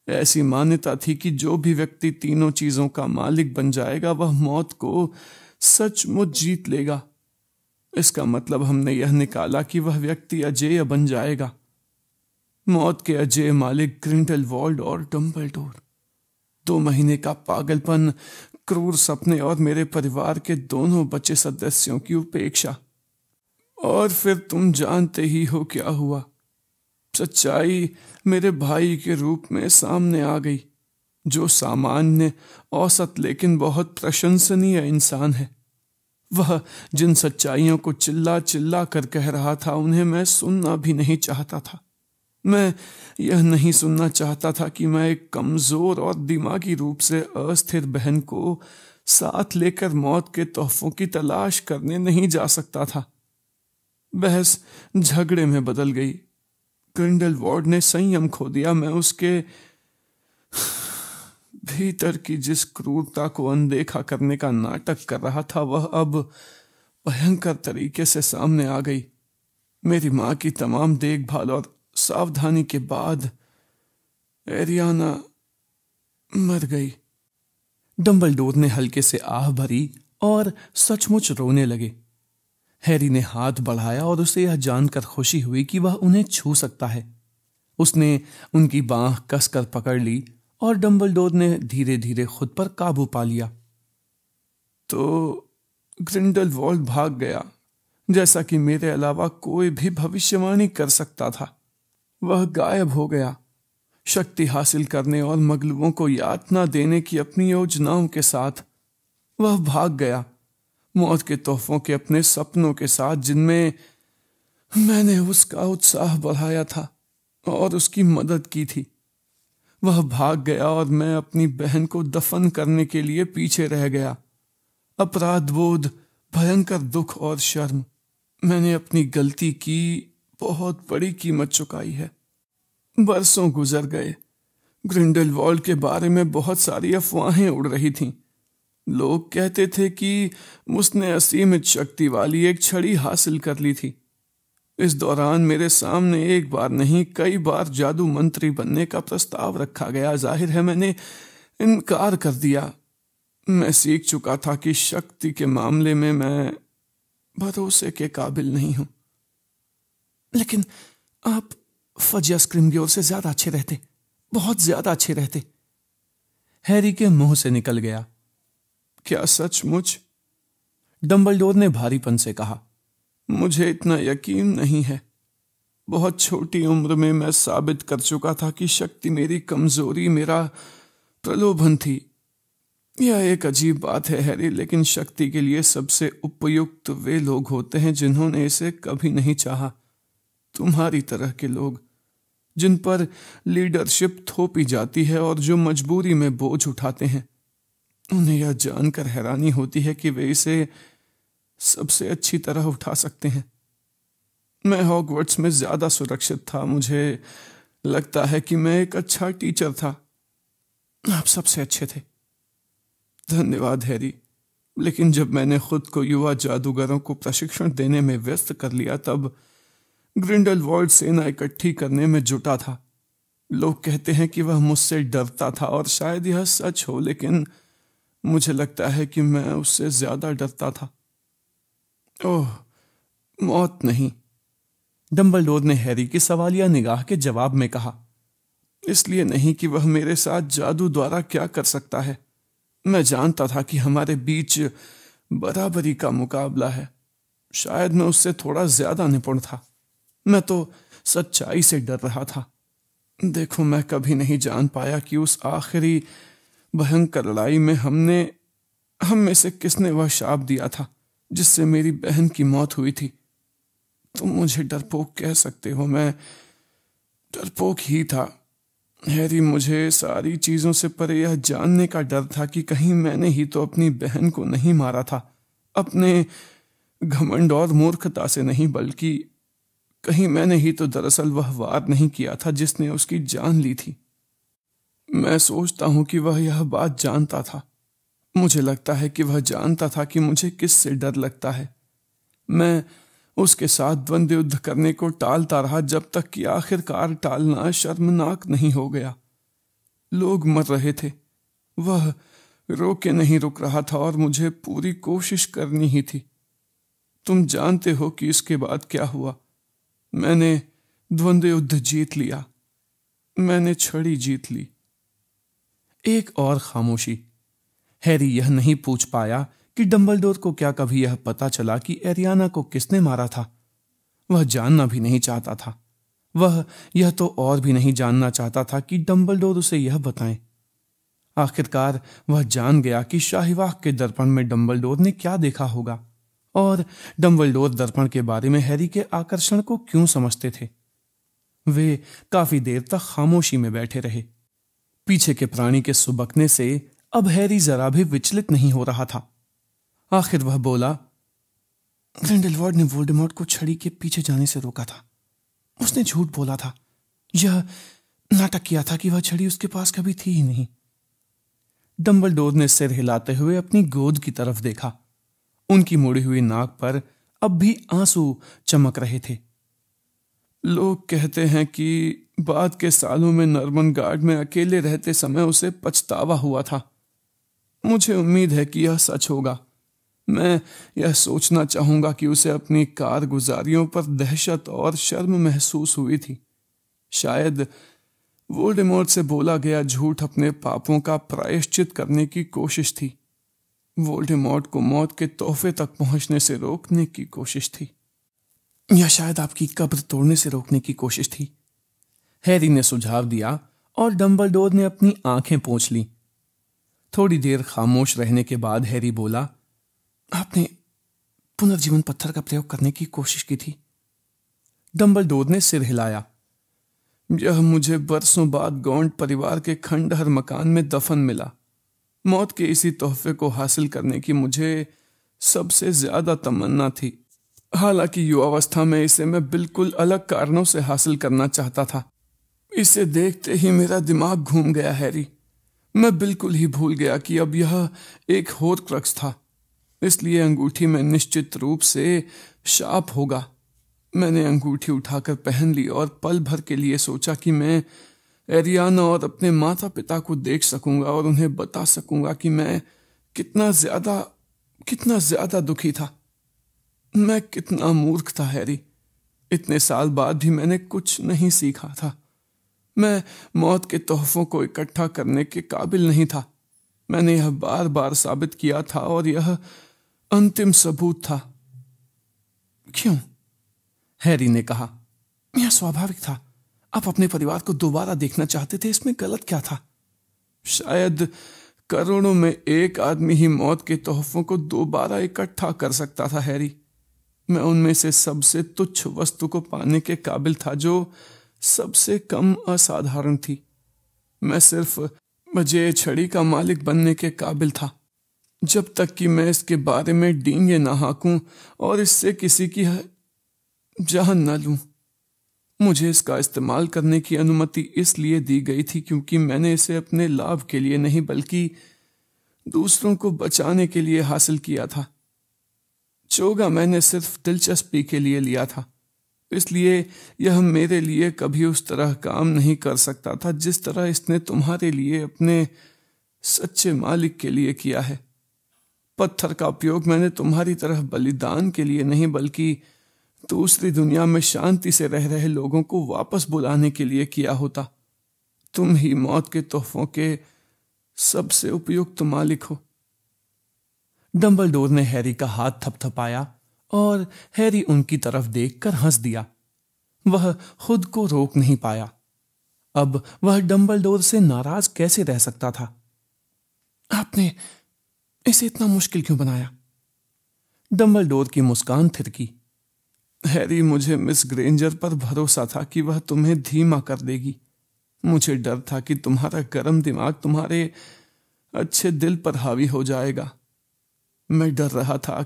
ऐसी मान्यता थी कि जो भी व्यक्ति तीनों चीजों का मालिक बन जाएगा वह मौत को सचमुच जीत लेगा। इसका मतलब हमने यह निकाला कि वह व्यक्ति अजेय बन जाएगा। मौत के अजेय मालिक ग्रिंडेलवाल्ड और डंबलडोर। 2 महीने का पागलपन, क्रूर सपने और मेरे परिवार के दोनों बचे सदस्यों की उपेक्षा। और फिर तुम जानते ही हो क्या हुआ। सच्चाई मेरे भाई के रूप में सामने आ गई, जो सामान्य, औसत लेकिन बहुत प्रशंसनीय इंसान है। वह जिन सच्चाइयों को चिल्ला चिल्ला कर कह रहा था उन्हें मैं सुनना भी नहीं चाहता था। मैं यह नहीं सुनना चाहता था कि मैं एक कमजोर और दिमागी रूप से अस्थिर बहन को साथ लेकर मौत के तोहफों की तलाश करने नहीं जा सकता था। बहस झगड़े में बदल गई। ग्रिंडेलवाल्ड ने संयम खो दिया। मैं उसके भीतर की जिस क्रूरता को अनदेखा करने का नाटक कर रहा था वह अब भयंकर तरीके से सामने आ गई। मेरी माँ की तमाम देखभाल और सावधानी के बाद एरियाना मर गई। डंबलडोर ने हल्के से आह भरी और सचमुच रोने लगे। हैरी ने हाथ बढ़ाया और उसे यह जानकर खुशी हुई कि वह उन्हें छू सकता है। उसने उनकी बांह कसकर पकड़ ली और डंबलडोर ने धीरे धीरे खुद पर काबू पा लिया। तो ग्रिंडेलवाल्ड भाग गया, जैसा कि मेरे अलावा कोई भी भविष्यवाणी कर सकता था। वह गायब हो गया। शक्ति हासिल करने और मगलुओं को यातना देने की अपनी योजनाओं के साथ वह भाग गया, मौत के तोहफों के अपने सपनों के साथ, जिनमें मैंने उसका उत्साह बढ़ाया था और उसकी मदद की थी। वह भाग गया और मैं अपनी बहन को दफन करने के लिए पीछे रह गया। अपराध बोध, भयंकर दुख और शर्म, मैंने अपनी गलती की बहुत बड़ी कीमत चुकाई है। बरसों गुजर गए। ग्रिंडेलवाल्ड के बारे में बहुत सारी अफवाहें उड़ रही थीं। लोग कहते थे कि उसने असीमित शक्ति वाली एक छड़ी हासिल कर ली थी। इस दौरान मेरे सामने एक बार नहीं कई बार जादू मंत्री बनने का प्रस्ताव रखा गया। जाहिर है मैंने इनकार कर दिया। मैं सीख चुका था कि शक्ति के मामले में मैं भरोसे के काबिल नहीं हूं। लेकिन आप फजिया स्क्रिमग्योर से ज्यादा अच्छे रहते, बहुत ज्यादा अच्छे रहते। हैरी के मुंह से निकल गया। क्या सचमुच? डंबलडोर ने भारीपन से कहा। मुझे इतना यकीन नहीं है। बहुत छोटी उम्र में मैं साबित कर चुका था कि शक्ति मेरी कमजोरी, मेरा प्रलोभन थी। यह एक अजीब बात है हैरी, लेकिन शक्ति के लिए सबसे उपयुक्त वे लोग होते हैं जिन्होंने इसे कभी नहीं चाहा। तुम्हारी तरह के लोग, जिन पर लीडरशिप थोपी जाती है और जो मजबूरी में बोझ उठाते हैं। उन्हें यह जानकर हैरानी होती है कि वे इसे सबसे अच्छी तरह उठा सकते हैं। मैं हॉगवर्ट्स में ज्यादा सुरक्षित था। मुझे लगता है कि मैं एक अच्छा टीचर था। आप सबसे अच्छे थे। धन्यवाद हैरी। लेकिन जब मैंने खुद को युवा जादूगरों को प्रशिक्षण देने में व्यस्त कर लिया, तब ग्रिंडेलवाल्ड सेना इकट्ठी करने में जुटा था। लोग कहते हैं कि वह मुझसे डरता था और शायद यह सच हो, लेकिन मुझे लगता है कि मैं उससे ज्यादा डरता था। ओह, मौत नहीं, डंबलडोर ने हैरी की सवालिया निगाह के जवाब में कहा। इसलिए नहीं कि वह मेरे साथ जादू द्वारा क्या कर सकता है। मैं जानता था कि हमारे बीच बराबरी का मुकाबला है। शायद मैं उससे थोड़ा ज्यादा निपुण था। मैं तो सच्चाई से डर रहा था। देखो, मैं कभी नहीं जान पाया कि उस आखिरी भयंकर लड़ाई में हम में से किसने वह शाप दिया था जिससे मेरी बहन की मौत हुई थी। तुम मुझे डरपोक कह सकते हो, मैं डरपोक ही था हैरी। मुझे सारी चीजों से परे यह जानने का डर था कि कहीं मैंने ही तो अपनी बहन को नहीं मारा था, अपने घमंड और मूर्खता से नहीं, बल्कि कहीं मैंने ही तो दरअसल वह वार नहीं किया था जिसने उसकी जान ली थी। मैं सोचता हूं कि वह यह बात जानता था। मुझे लगता है कि वह जानता था कि मुझे किससे डर लगता है। मैं उसके साथ द्वंद्व युद्ध करने को टालता रहा जब तक कि आखिरकार टालना शर्मनाक नहीं हो गया। लोग मर रहे थे, वह रोके नहीं रुक रहा था और मुझे पूरी कोशिश करनी ही थी। तुम जानते हो कि इसके बाद क्या हुआ। मैंने द्वंद्व युद्ध जीत लिया। मैंने छड़ी जीत ली। एक और खामोशी। हैरी यह नहीं पूछ पाया कि डंबलडोर को क्या कभी यह पता चला कि एरियाना को किसने मारा था। वह जानना भी नहीं चाहता था। वह यह तो और भी नहीं जानना चाहता था कि डंबलडोर उसे यह बताएं। आखिरकार वह जान गया कि शाहीवाग के दर्पण में डंबलडोर ने क्या देखा होगा और डंबलडोर दर्पण के बारे में हैरी के आकर्षण को क्यों समझते थे। वे काफी देर तक खामोशी में बैठे रहे। पीछे के प्राणी के सुबकने से अब हैरी जरा भी विचलित नहीं हो रहा था। आखिर वह बोला, ग्रिंडेलवाल्ड ने वोल्डेमॉर्ट को छड़ी के पीछे जाने से रोका था। उसने झूठ बोला था। यह नाटक किया था कि वह छड़ी उसके पास कभी थी ही नहीं। डंबलडोर ने सिर हिलाते हुए अपनी गोद की तरफ देखा। उनकी मुड़ी हुई नाक पर अब भी आंसू चमक रहे थे। लोग कहते हैं कि बाद के सालों में नॉर्मन गार्ड में अकेले रहते समय उसे पछतावा हुआ था। मुझे उम्मीद है कि यह सच होगा। मैं यह सोचना चाहूंगा कि उसे अपनी कारगुजारियों पर दहशत और शर्म महसूस हुई थी। शायद वोल्डेमॉर्ट से बोला गया झूठ अपने पापों का प्रायश्चित करने की कोशिश थी। वोल्डेमॉर्ट को मौत के तोहफे तक पहुंचने से रोकने की कोशिश थी, या शायद आपकी कब्र तोड़ने से रोकने की कोशिश थी। हैरी ने सुझाव दिया और डंबलडोर ने अपनी आंखें पोंछ लीं। थोड़ी देर खामोश रहने के बाद हैरी बोला, आपने पुनर्जीवन पत्थर का प्रयोग करने की कोशिश की थी? डंबलडोर ने सिर हिलाया। यह मुझे बरसों बाद गॉन्ट परिवार के खंडहर मकान में दफन मिला। मौत के इसी तोहफे को हासिल करने की मुझे सबसे ज्यादा तमन्ना थी। हालांकि युवावस्था में इसे मैं बिल्कुल अलग कारणों से हासिल करना चाहता था। इसे देखते ही मेरा दिमाग घूम गया हैरी। मैं बिल्कुल ही भूल गया कि अब यह एक होर्क्रक्स था, इसलिए अंगूठी में निश्चित रूप से शाप होगा। मैंने अंगूठी उठाकर पहन ली और पल भर के लिए सोचा कि मैं एरियाना और अपने माता पिता को देख सकूंगा और उन्हें बता सकूंगा कि मैं कितना ज्यादा दुखी था। मैं कितना मूर्ख था हैरी। इतने साल बाद भी मैंने कुछ नहीं सीखा था। मैं मौत के तोहफों को इकट्ठा करने के काबिल नहीं था। मैंने यह बार बार साबित किया था और यह अंतिम सबूत था। क्यों? हैरी ने कहा। यह स्वाभाविक था। आप अपने परिवार को दोबारा देखना चाहते थे, इसमें गलत क्या था? शायद करोड़ों में एक आदमी ही मौत के तोहफों को दोबारा इकट्ठा कर सकता था हैरी। मैं उनमें से सबसे तुच्छ वस्तु को पाने के काबिल था जो सबसे कम असाधारण थी। मैं सिर्फ अजेय छड़ी का मालिक बनने के काबिल था। जब तक कि मैं इसके बारे में डींगे ना हाँकूं और इससे किसी की जान न लूं। मुझे इसका इस्तेमाल करने की अनुमति इसलिए दी गई थी क्योंकि मैंने इसे अपने लाभ के लिए नहीं बल्कि दूसरों को बचाने के लिए हासिल किया था। चोगा मैंने सिर्फ दिलचस्पी के लिए लिया था, इसलिए यह मेरे लिए कभी उस तरह काम नहीं कर सकता था जिस तरह इसने तुम्हारे लिए अपने सच्चे मालिक के लिए किया है। पत्थर का उपयोग मैंने तुम्हारी तरह बलिदान के लिए नहीं बल्कि दूसरी दुनिया में शांति से रह रहे लोगों को वापस बुलाने के लिए किया होता। तुम ही मौत के तोहफों के सबसे उपयुक्त मालिक हो। डंबलडोर ने हैरी का हाथ थपथपाया और हैरी उनकी तरफ देखकर हंस दिया। वह खुद को रोक नहीं पाया। अब वह डंबलडोर से नाराज कैसे रह सकता था? आपने इसे इतना मुश्किल क्यों बनाया? डंबलडोर की मुस्कान थिरकी। हैरी, मुझे मिस ग्रेंजर पर भरोसा था कि वह तुम्हें धीमा कर देगी। मुझे डर था कि तुम्हारा गर्म दिमाग तुम्हारे अच्छे दिल पर हावी हो जाएगा। मैं डर रहा था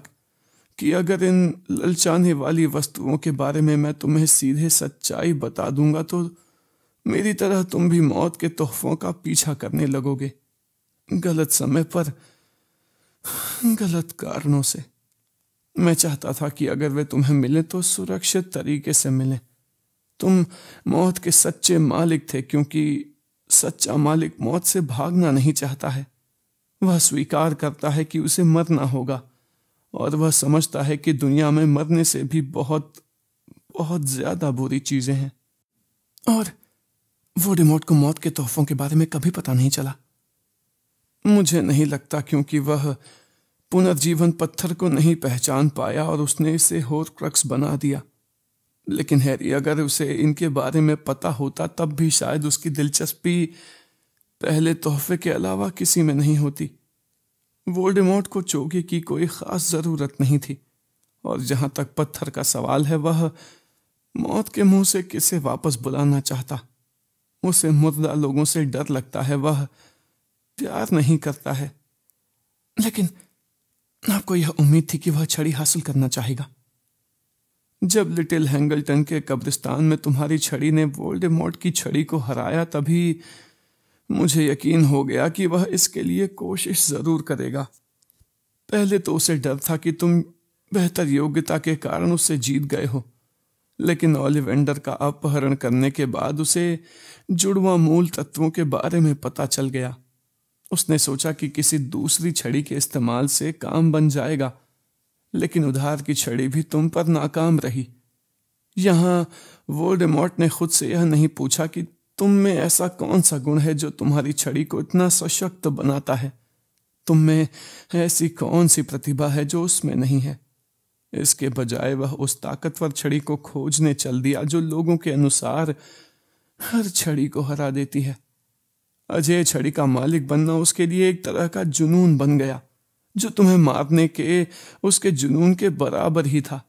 कि अगर इन ललचाने वाली वस्तुओं के बारे में मैं तुम्हें सीधे सच्चाई बता दूंगा तो मेरी तरह तुम भी मौत के तोहफों का पीछा करने लगोगे, गलत समय पर गलत कारणों से। मैं चाहता था कि अगर वे तुम्हें मिले तो सुरक्षित तरीके से मिले। तुम मौत के सच्चे मालिक थे क्योंकि सच्चा मालिक मौत से भागना नहीं चाहता है। वह स्वीकार करता है कि उसे मरना होगा और वह समझता है कि दुनिया में मरने से भी बहुत बहुत ज्यादा बुरी चीजें हैं। और वोल्डेमॉर्ट को मौत के तोहफों के बारे में कभी पता नहीं चला। मुझे नहीं लगता, क्योंकि वह पुनर्जीवन पत्थर को नहीं पहचान पाया और उसने इसे होर्क्रक्स बना दिया। लेकिन हैरी, अगर उसे इनके बारे में पता होता तब भी शायद उसकी दिलचस्पी पहले तोहफे के अलावा किसी में नहीं होती। वोल्डेमॉर्ट को चोगे की कोई खास जरूरत नहीं थी और जहां तक पत्थर का सवाल है, वह मौत के मुंह से किसे वापस बुलाना चाहता। उसे मुर्दा लोगों से डर लगता है, वह प्यार नहीं करता है। लेकिन आपको यह उम्मीद थी कि वह छड़ी हासिल करना चाहेगा। जब लिटिल हैंगल्टन के कब्रिस्तान में तुम्हारी छड़ी ने वोल्डेमॉर्ट की छड़ी को हराया, तभी मुझे यकीन हो गया कि वह इसके लिए कोशिश जरूर करेगा। पहले तो उसे डर था कि तुम बेहतर योग्यता के कारण उससे जीत गए हो, लेकिन ओलिवेंडर का अपहरण करने के बाद उसे जुड़वा मूल तत्वों के बारे में पता चल गया। उसने सोचा कि किसी दूसरी छड़ी के इस्तेमाल से काम बन जाएगा, लेकिन उधार की छड़ी भी तुम पर नाकाम रही। यहां वोल्डेमॉर्ट ने खुद से यह नहीं पूछा कि तुम में ऐसा कौन सा गुण है जो तुम्हारी छड़ी को इतना सशक्त बनाता है। तुम में ऐसी कौन सी प्रतिभा है जो उसमें नहीं है। इसके बजाय वह उस ताकतवर छड़ी को खोजने चल दिया जो लोगों के अनुसार हर छड़ी को हरा देती है। अजय छड़ी का मालिक बनना उसके लिए एक तरह का जुनून बन गया, जो तुम्हें मारने के उसके जुनून के बराबर ही था।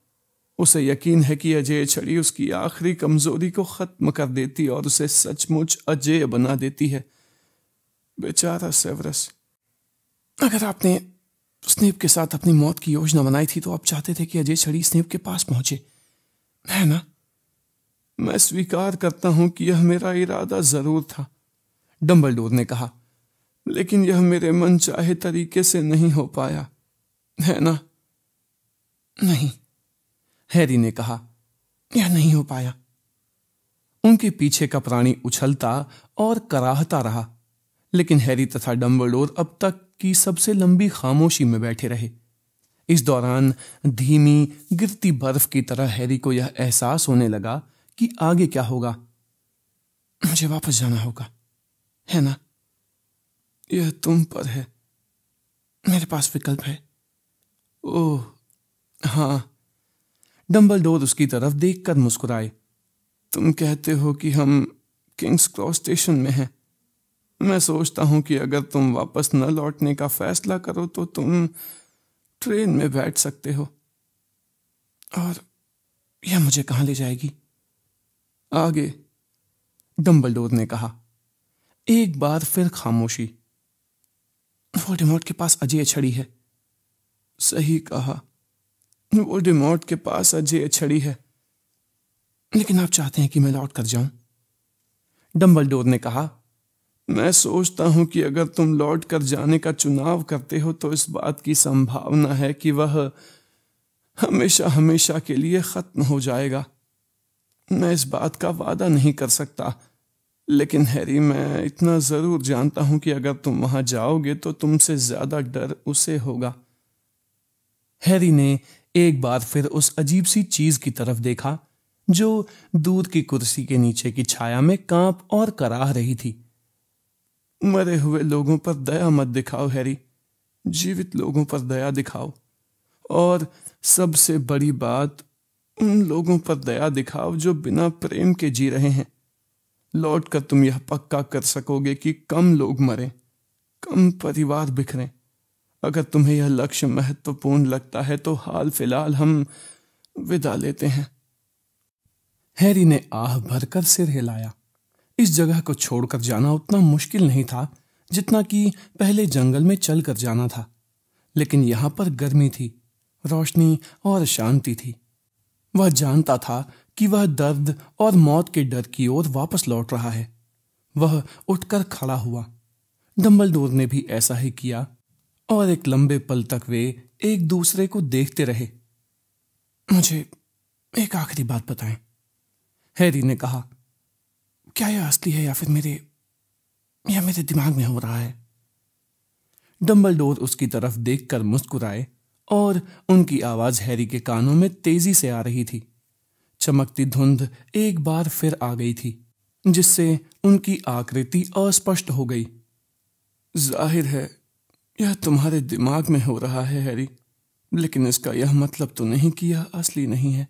उसे यकीन है कि अजय छड़ी उसकी आखिरी कमजोरी को खत्म कर देती और उसे सचमुच अजय बना देती है। बेचारा सेवरस। अगर आपने स्नेप के साथ अपनी मौत की योजना बनाई थी तो आप चाहते थे कि अजय छड़ी स्नेप के पास पहुंचे, है ना? मैं स्वीकार करता हूं कि यह मेरा इरादा जरूर था, डंबलडोर ने कहा, लेकिन यह मेरे मन चाहे तरीके से नहीं हो पाया, है ना? नहीं, हैरी ने कहा, यह नहीं हो पाया। उनके पीछे का प्राणी उछलता और कराहता रहा, लेकिन हैरी तथा डंबलडोर अब तक की सबसे लंबी खामोशी में बैठे रहे। इस दौरान धीमी गिरती बर्फ की तरह हैरी को यह एहसास होने लगा कि आगे क्या होगा। मुझे वापस जाना होगा, है ना? यह तुम पर है, मेरे पास विकल्प है। ओह हाँ, डंबलडोर उसकी तरफ देखकर मुस्कुराए। तुम कहते हो कि हम किंग्स क्रॉस स्टेशन में हैं। मैं सोचता हूं कि अगर तुम वापस न लौटने का फैसला करो तो तुम ट्रेन में बैठ सकते हो। और यह मुझे कहां ले जाएगी? आगे, डंबलडोर ने कहा। एक बार फिर खामोशी। वोल्डेमॉर्ट के पास अजय छड़ी है। सही कहा, वोल्डेमॉर्ट के पास अजय छड़ी है। लेकिन आप चाहते हैं कि मैं लौट कर जाऊं? डंबलडोर ने कहा। मैं सोचता हूं कि अगर तुम लौट कर जाने का चुनाव करते हो तो इस बात की संभावना है कि वह हमेशा हमेशा के लिए खत्म हो जाएगा। मैं इस बात का वादा नहीं कर सकता, लेकिन हैरी, मैं इतना जरूर जानता हूं कि अगर तुम वहां जाओगे तो तुमसे ज्यादा डर उसे होगा। हैरी ने एक बार फिर उस अजीब सी चीज की तरफ देखा जो दूध की कुर्सी के नीचे की छाया में कांप और कराह रही थी। मरे हुए लोगों पर दया मत दिखाओ हैरी, जीवित लोगों पर दया दिखाओ, और सबसे बड़ी बात, उन लोगों पर दया दिखाओ जो बिना प्रेम के जी रहे हैं। लौट कर तुम यह पक्का कर सकोगे कि कम लोग मरें, कम परिवार बिखरें। अगर तुम्हें यह लक्ष्य महत्वपूर्ण लगता है तो हाल फिलहाल हम विदा लेते हैं। हैरी ने आह भरकर सिर हिलाया। इस जगह को छोड़कर जाना उतना मुश्किल नहीं था जितना कि पहले जंगल में चलकर जाना था, लेकिन यहां पर गर्मी थी, रोशनी और शांति थी। वह जानता था कि वह दर्द और मौत के डर की ओर वापस लौट रहा है। वह उठकर खड़ा हुआ। डंबलडोर ने भी ऐसा ही किया और एक लंबे पल तक वे एक दूसरे को देखते रहे। मुझे एक आखिरी बात बताएं, हैरी ने कहा। क्या यह असली है या फिर मेरे दिमाग में हो रहा है? डंबलडोर उसकी तरफ देखकर मुस्कुराए और उनकी आवाज हैरी के कानों में तेजी से आ रही थी। चमकती धुंध एक बार फिर आ गई थी, जिससे उनकी आकृति अस्पष्ट हो गई। जाहिर है यह तुम्हारे दिमाग में हो रहा है हैरी, लेकिन इसका यह मतलब तो नहीं कि यह असली नहीं है।